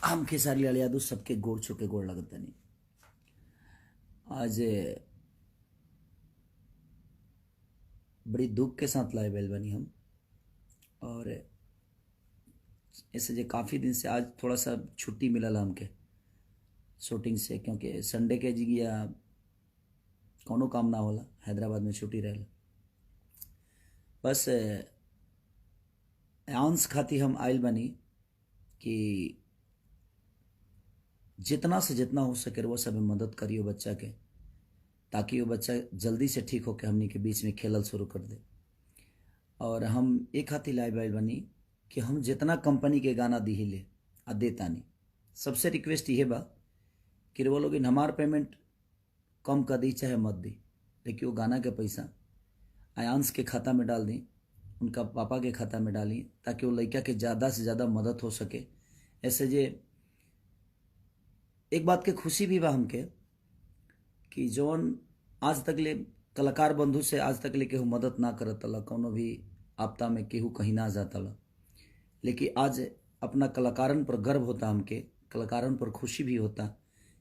हम खेसारी लाल यादव सबके गोड़ छुके गोड़ लगता नहीं। आज बड़ी दुख के साथ लाए बैल बनी हम, और ऐसे जो काफ़ी दिन से आज थोड़ा सा छुट्टी मिलल हमके शूटिंग से, क्योंकि संडे के जी या कोनो काम ना होला, हैदराबाद में छुट्टी रहेला। बस आंस खाती हम आयल बनी कि जितना से जितना हो सके वो सब मदद करियो बच्चा के, ताकि वो बच्चा जल्दी से ठीक होकर हमनी के बीच में खेलल शुरू कर दे। और हम एक हाथी लाइव आयल बनी कि हम जितना कंपनी के गाना दी ले आ देता नहीं। सबसे रिक्वेस्ट ये बा कि वो लोग हमार पेमेंट कम कर दी चाहे मत दी, लेकिन वो गाना के पैसा आयांश के खाता में डाल दी, उनका पापा के खाता में डाली, ताकि वो लड़का के ज़्यादा से ज़्यादा मदद हो सके। ऐसे जे एक बात के खुशी भी बा हमके कि जौन आज तक ले कलाकार बंधु से आज तक ले केहू मदद ना करतला, कोनो भी आपदा में केहू कहीं ना जातला, लेकिन आज अपना कलाकारन पर गर्व होता, हमके कलाकारन पर खुशी भी होता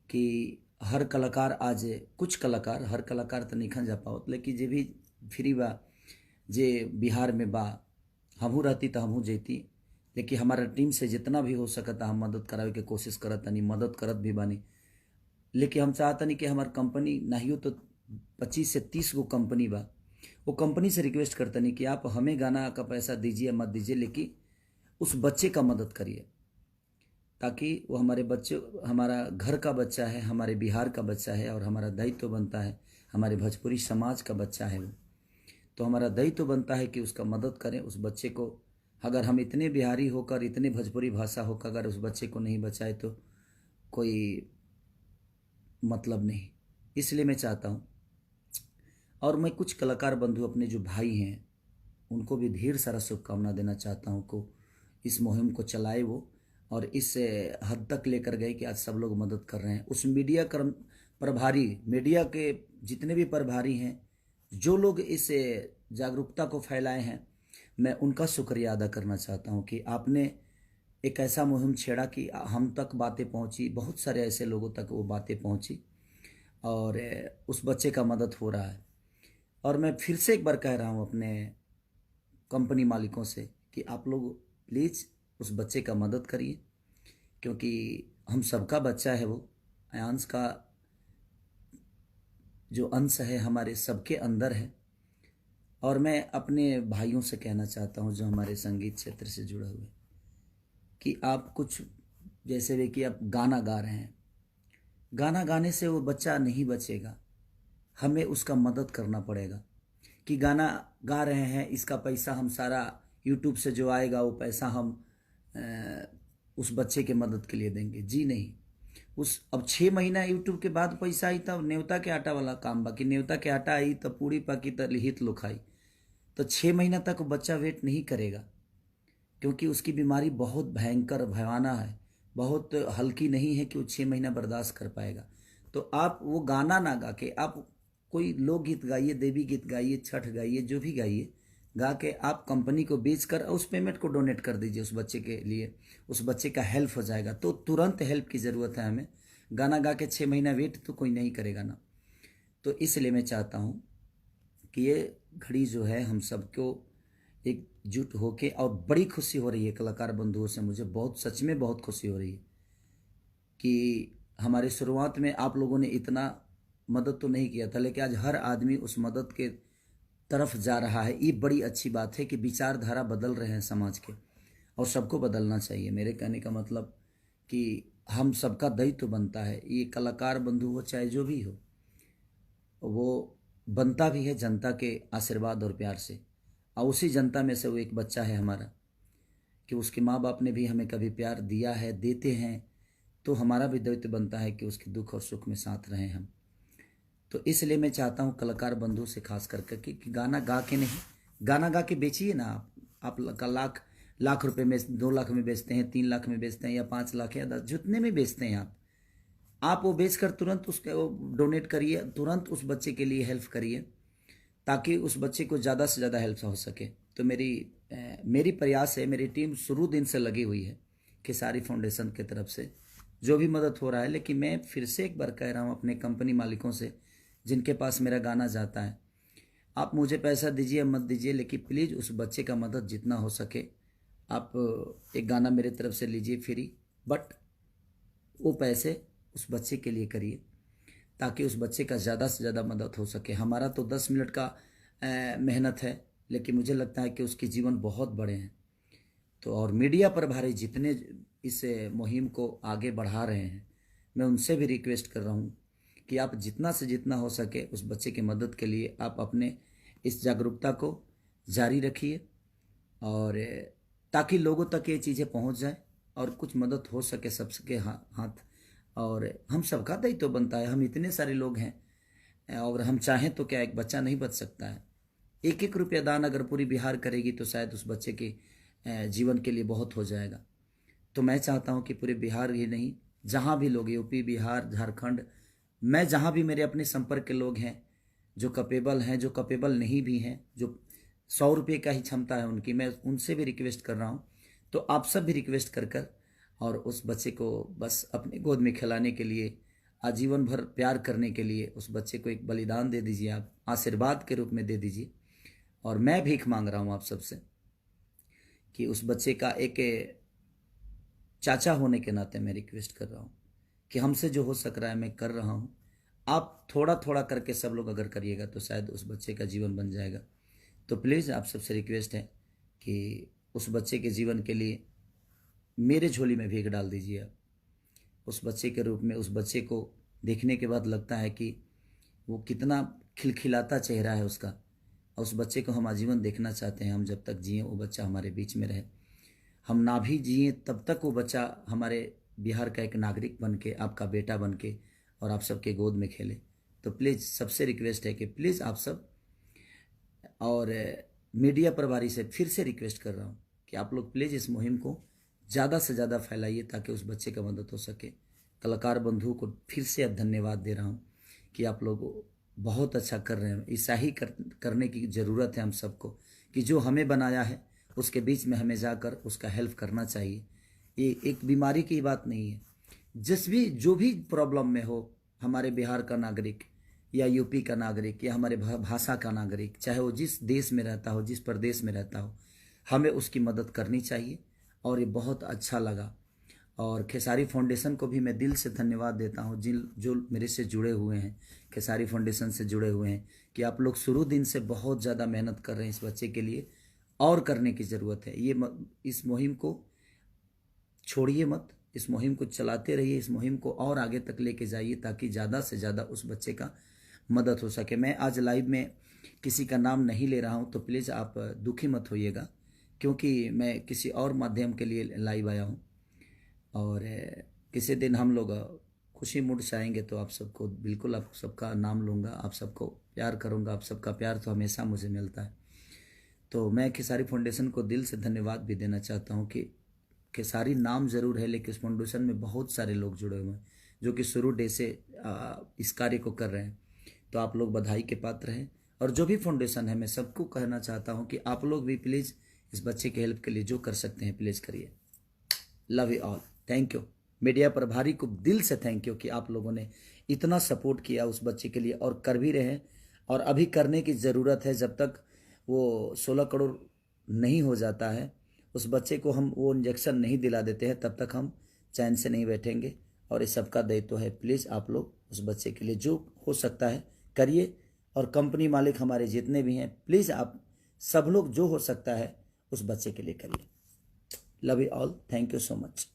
कि हर कलाकार आज कुछ कलाकार, हर कलाकार तो नहीं जा पाओ, लेकिन जे भी फ्री बा, जे बिहार में बा, हमहू रहती तो हमहू जैती, लेकिन हमारा टीम से जितना भी हो सकता हम मदद करावे के कोशिश करत नहीं, मदद करत भी बानी। लेकिन हम चाहतनी कि हमार कंपनी नहीं हो तो 25 से 30 गो कंपनी बा, वो कंपनी से रिक्वेस्ट करतनी कि आप हमें गाना का पैसा दीजिए मत दीजिए, लेकिन उस बच्चे का मदद करिए, ताकि वो हमारे बच्चे, हमारा घर का बच्चा है, हमारे बिहार का बच्चा है, और हमारा दायित्व बनता है, हमारे भोजपुरी समाज का बच्चा है वो, तो हमारा दायित्व बनता है कि उसका मदद करें उस बच्चे को। अगर हम इतने बिहारी होकर, इतने भोजपुरी भाषा होकर अगर उस बच्चे को नहीं बचाए तो कोई मतलब नहीं। इसलिए मैं चाहता हूँ, और मैं कुछ कलाकार बंधु अपने जो भाई हैं उनको भी ढेर सारा शुभकामना देना चाहता हूँ को इस मुहिम को चलाए वो, और इस हद तक लेकर गए कि आज सब लोग मदद कर रहे हैं। उस मीडिया कर्म प्रभारी, मीडिया के जितने भी प्रभारी हैं, जो लोग इस जागरूकता को फैलाए हैं, मैं उनका शुक्रिया अदा करना चाहता हूं कि आपने एक ऐसा मुहिम छेड़ा कि हम तक बातें पहुंची, बहुत सारे ऐसे लोगों तक वो बातें पहुंची, और उस बच्चे का मदद हो रहा है। और मैं फिर से एक बार कह रहा हूं अपने कंपनी मालिकों से कि आप लोग प्लीज़ उस बच्चे का मदद करिए, क्योंकि हम सबका बच्चा है वो, आयांश का जो अंश है हमारे सबके अंदर है। और मैं अपने भाइयों से कहना चाहता हूं जो हमारे संगीत क्षेत्र से जुड़े हुए, कि आप कुछ जैसे भी कि आप गाना गा रहे हैं, गाना गाने से वो बच्चा नहीं बचेगा, हमें उसका मदद करना पड़ेगा। कि गाना गा रहे हैं, इसका पैसा हम सारा यूट्यूब से जो आएगा वो पैसा हम उस बच्चे के मदद के लिए देंगे, जी नहीं। उस अब 6 महीना यूट्यूब के बाद पैसा आई तब न्योता के आटा वाला काम, बाकी न्योता के आटा आई तो पूरी पकी तो लिहित लोखाई, तो 6 महीना तक बच्चा वेट नहीं करेगा, क्योंकि उसकी बीमारी बहुत भयंकर भयावना है, बहुत हल्की नहीं है कि वो 6 महीना बर्दाश्त कर पाएगा। तो आप वो गाना ना गा के आप कोई लोकगीत गाइए, देवी गीत गाइए, छठ गाइए, जो भी गाइए, गा के आप कंपनी को बेच कर उस पेमेंट को डोनेट कर दीजिए उस बच्चे के लिए, उस बच्चे का हेल्प हो जाएगा। तो तुरंत हेल्प की ज़रूरत है हमें, गाना गा के 6 महीना वेट तो कोई नहीं करेगा ना। तो इसलिए मैं चाहता हूँ कि ये घड़ी जो है हम सबको एकजुट होके, और बड़ी खुशी हो रही है कलाकार बंधुओं से, मुझे बहुत सच में बहुत खुशी हो रही है कि हमारे शुरुआत में आप लोगों ने इतना मदद तो नहीं किया था, लेकिन आज हर आदमी उस मदद के तरफ जा रहा है। ये बड़ी अच्छी बात है कि विचारधारा बदल रहे हैं समाज के, और सबको बदलना चाहिए। मेरे कहने का मतलब कि हम सबका दायित्व बनता है, ये कलाकार बंधु हो चाहे जो भी हो, वो बनता भी है जनता के आशीर्वाद और प्यार से, और उसी जनता में से वो एक बच्चा है हमारा, कि उसके माँ बाप ने भी हमें कभी प्यार दिया है, देते हैं, तो हमारा भी दायित्व बनता है कि उसके दुख और सुख में साथ रहें हम। तो इसलिए मैं चाहता हूँ कलाकार बंधु से खास करके कि गाना गा के नहीं, गाना गा के बेचिए ना आप लाख रुपए में, 2 लाख में बेचते हैं, 3 लाख में बेचते हैं, या 5 लाख या 10, जितने में बेचते हैं आप वो बेचकर तुरंत उसको डोनेट करिए, तुरंत उस बच्चे के लिए हेल्प करिए, ताकि उस बच्चे को ज़्यादा से ज़्यादा हेल्प हो सके। तो मेरी प्रयास है, मेरी टीम शुरू दिन से लगी हुई है खेसारी फाउंडेशन की तरफ से जो भी मदद हो रहा है। लेकिन मैं फिर से एक बार कह रहा हूँ अपने कंपनी मालिकों से जिनके पास मेरा गाना जाता है, आप मुझे पैसा दीजिए मत दीजिए, लेकिन प्लीज़ उस बच्चे का मदद जितना हो सके आप एक गाना मेरे तरफ से लीजिए फ्री, बट वो पैसे उस बच्चे के लिए करिए ताकि उस बच्चे का ज़्यादा से ज़्यादा मदद हो सके। हमारा तो 10 मिनट का मेहनत है, लेकिन मुझे लगता है कि उसके जीवन बहुत बड़े हैं। तो और मीडिया प्रभारी जितने इस मुहिम को आगे बढ़ा रहे हैं, मैं उनसे भी रिक्वेस्ट कर रहा हूँ कि आप जितना से जितना हो सके उस बच्चे की मदद के लिए आप अपने इस जागरूकता को जारी रखिए, और ताकि लोगों तक ये चीज़ें पहुँच जाए और कुछ मदद हो सके सबके हाथ। और हम सबका दायित्व तो बनता है, हम इतने सारे लोग हैं और हम चाहें तो क्या एक बच्चा नहीं बच सकता है। एक एक रुपया दान अगर पूरी बिहार करेगी तो शायद उस बच्चे के जीवन के लिए बहुत हो जाएगा। तो मैं चाहता हूं कि पूरे बिहार ही नहीं, जहां भी लोग, यूपी, बिहार, झारखंड, मैं जहां भी मेरे अपने संपर्क के लोग हैं जो कैपेबल हैं, जो कैपेबल नहीं भी हैं, जो 100 रुपये का ही क्षमता है उनकी, मैं उनसे भी रिक्वेस्ट कर रहा हूँ। तो आप सब भी रिक्वेस्ट कर और उस बच्चे को बस अपने गोद में खिलाने के लिए, आजीवन भर प्यार करने के लिए उस बच्चे को एक बलिदान दे दीजिए, आप आशीर्वाद के रूप में दे दीजिए। और मैं भीख मांग रहा हूँ आप सबसे कि उस बच्चे का एक चाचा होने के नाते मैं रिक्वेस्ट कर रहा हूँ कि हमसे जो हो सक रहा है मैं कर रहा हूँ। आप थोड़ा थोड़ा करके सब लोग अगर करिएगा तो शायद उस बच्चे का जीवन बन जाएगा। तो प्लीज़ आप सबसे रिक्वेस्ट है कि उस बच्चे के जीवन के लिए मेरे झोली में भीख डाल दीजिए आप, उस बच्चे के रूप में। उस बच्चे को देखने के बाद लगता है कि वो कितना खिलखिलाता चेहरा है उसका, और उस बच्चे को हम आजीवन देखना चाहते हैं। हम जब तक जिए वो बच्चा हमारे बीच में रहे, हम ना भी जिए तब तक वो बच्चा हमारे बिहार का एक नागरिक बन के, आपका बेटा बन के और आप सबके गोद में खेले। तो प्लीज़ सबसे रिक्वेस्ट है कि प्लीज़ आप सब, और मीडिया प्रभारी से फिर से रिक्वेस्ट कर रहा हूँ कि आप लोग प्लीज़ इस मुहिम को ज़्यादा से ज़्यादा फैलाइए ताकि उस बच्चे का मदद हो सके। कलाकार बंधुओं को फिर से धन्यवाद दे रहा हूँ कि आप लोग बहुत अच्छा कर रहे हैं। ऐसा ही करने की ज़रूरत है हम सबको कि जो हमें बनाया है उसके बीच में हमें जाकर उसका हेल्प करना चाहिए। ये एक बीमारी की बात नहीं है, जो भी प्रॉब्लम में हो, हमारे बिहार का नागरिक या यूपी का नागरिक या हमारे भाषा का नागरिक, चाहे वो जिस देश में रहता हो, जिस प्रदेश में रहता हो, हमें उसकी मदद करनी चाहिए। और ये बहुत अच्छा लगा। और खेसारी फाउंडेशन को भी मैं दिल से धन्यवाद देता हूँ, जो मेरे से जुड़े हुए हैं, खेसारी फाउंडेशन से जुड़े हुए हैं, कि आप लोग शुरू दिन से बहुत ज़्यादा मेहनत कर रहे हैं इस बच्चे के लिए, और करने की ज़रूरत है। इस मुहिम को छोड़िए मत, इस मुहिम को चलाते रहिए, इस मुहिम को और आगे तक लेके जाइए ताकि ज़्यादा से ज़्यादा उस बच्चे का मदद हो सके। मैं आज लाइव में किसी का नाम नहीं ले रहा हूँ, तो प्लीज़ आप दुखी मत होइएगा, क्योंकि मैं किसी और माध्यम के लिए लाइव आया हूँ। और किसी दिन हम लोग खुशी मूड से आएंगे तो आप सबको बिल्कुल, आप सबका नाम लूँगा, आप सबको प्यार करूँगा। आप सबका प्यार तो हमेशा मुझे मिलता है। तो मैं खेसारी फाउंडेशन को दिल से धन्यवाद भी देना चाहता हूँ कि खेसारी नाम ज़रूर है, लेकिन इस फाउंडेशन में बहुत सारे लोग जुड़े हुए हैं जो कि शुरू डे से इस कार्य को कर रहे हैं। तो आप लोग बधाई के पात्र हैं। और जो भी फाउंडेशन है, मैं सबको कहना चाहता हूँ कि आप लोग भी प्लीज़ इस बच्चे के हेल्प के लिए जो कर सकते हैं प्लीज़ करिए। Love you all, thank you. Media प्रभारी को दिल से थैंक यू कि आप लोगों ने इतना सपोर्ट किया उस बच्चे के लिए, और कर भी रहे हैं, और अभी करने की ज़रूरत है। जब तक वो 16 करोड़ नहीं हो जाता है, उस बच्चे को हम वो इंजेक्शन नहीं दिला देते हैं, तब तक हम चैन से नहीं बैठेंगे। और इस सबका दायित्व है, प्लीज़ आप लोग उस बच्चे के लिए जो हो सकता है करिए। और कंपनी मालिक हमारे जितने भी हैं, प्लीज़ आप सब लोग जो हो सकता है उस बच्चे के लिए करिए। Love you all, thank you so much.